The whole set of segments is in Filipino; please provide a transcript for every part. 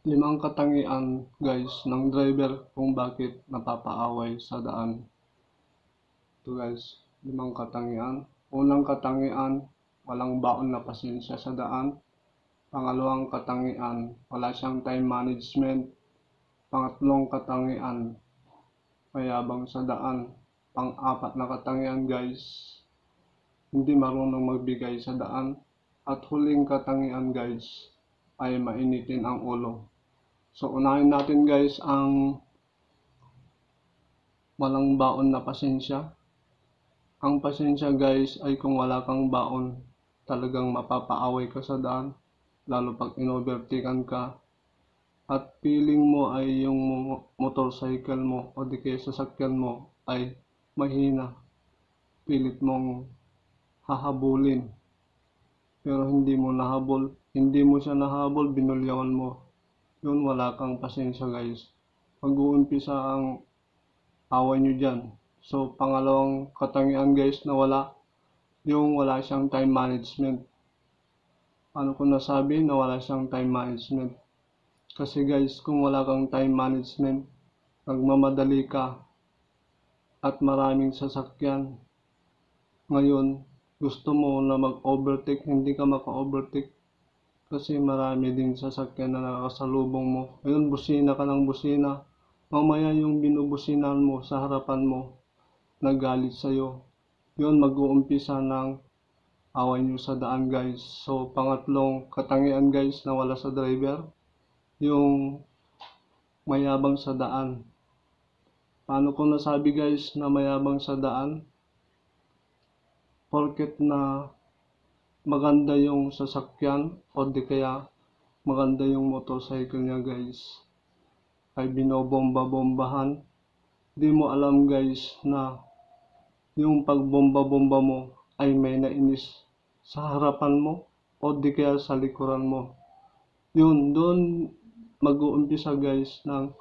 Limang katangian guys ng driver kung bakit napapaaway sa daan. Ito guys, limang katangian. Unang katangian, walang baon na pasensya sa daan. Pangalawang katangian, wala siyang time management. Pangatlong katangian, mayabang sa daan. Pang-apat na katangian guys, hindi marunong magbigay sa daan. At huling katangian guys, ay mainitin ang ulo. So unahin natin guys ang walang baon na pasensya. Ang pasensya guys ay kung wala kang baon, talagang mapapaaway ka sa daan, lalo pag inovertikan ka at feeling mo ay yung motorcycle mo o di kaya sasakyan mo ay mahina, pilit mong hahabulin pero hindi mo siya nahabol, binulyawan mo. Yun, wala kang pasensya guys. Mag-uumpisa ang away nyo dyan. So pangalawang katangian guys na wala siyang time management. Ano ko nasabi na wala siyang time management? Kasi guys, kung wala kang time management, nagmamadali ka at maraming sasakyan. Ngayon, gusto mo na mag-overtake, hindi ka maka-overtake kasi marami din sasakyan na nakakasalubong mo. Ngayon, busina ka ng busina. Mamaya yung binubusinan mo sa harapan mo, nagalit sa'yo. Yun, mag-uumpisa ng away nyo sa daan guys. So, pangatlong katangian guys na wala sa driver, yung mayabang sa daan. Paano ko nasabi guys na mayabang sa daan? Porket na maganda yung sasakyan o di kaya maganda yung motorcycle niya guys, ay binobomba-bombahan. Di mo alam guys na yung pagbomba-bomba mo ay may nainis sa harapan mo o di kaya sa likuran mo. Yun, doon mag-uumpisa guys ng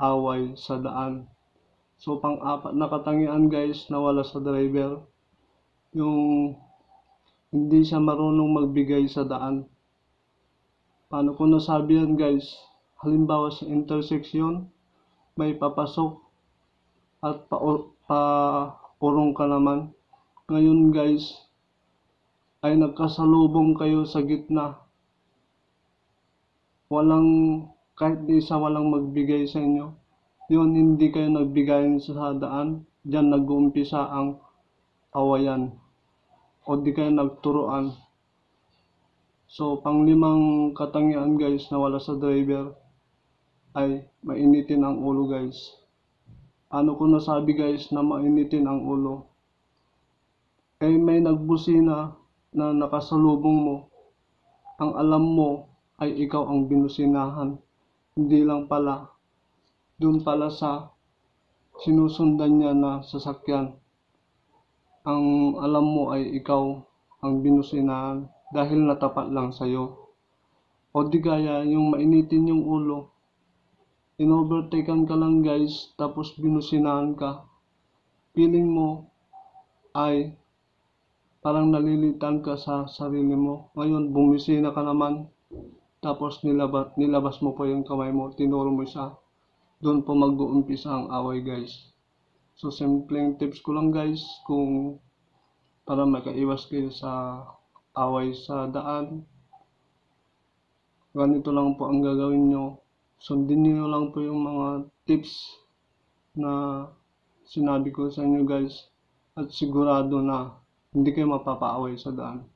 away sa daan. So pang-apat na katangian guys na wala sa driver, yung hindi siya marunong magbigay sa daan. Paano ko nasabi yan guys? Halimbawa sa intersection, may papasok at paurong ka naman. Ngayon guys, ay nagkasalubong kayo sa gitna. Kahit di isa walang magbigay sa inyo. Yun, hindi kayo nagbigayan sa daan. Diyan nag-uumpisa ang awayan o di kayo nagturuan. So panglimang katangian guys na wala sa driver ay mainitin ang ulo guys. Ano ko nasabi guys na mainitin ang ulo? Eh may nagbusina na nakasalubong mo. Ang alam mo ay ikaw ang binusinahan. Hindi lang pala, dun pala sa sinusundan niya na sasakyan. Ang alam mo ay ikaw ang binusinahan dahil natapat lang sa'yo. O di kaya yung mainitin yung ulo, inovertaken ka lang guys, tapos binusinahan ka. Feeling mo ay parang nalilitan ka sa sarili mo. Ngayon, bumisina ka naman, tapos nilabas mo pa yung kamay mo, tinuro mo siya. Doon po mag-uumpisa ang away guys. So simpleng tips ko lang guys, kung para makaiwas kayo sa away sa daan, ganito lang po ang gagawin nyo. Sundin nyo lang po yung mga tips na sinabi ko sa inyo guys, at sigurado na hindi kayo mapapaaway sa daan.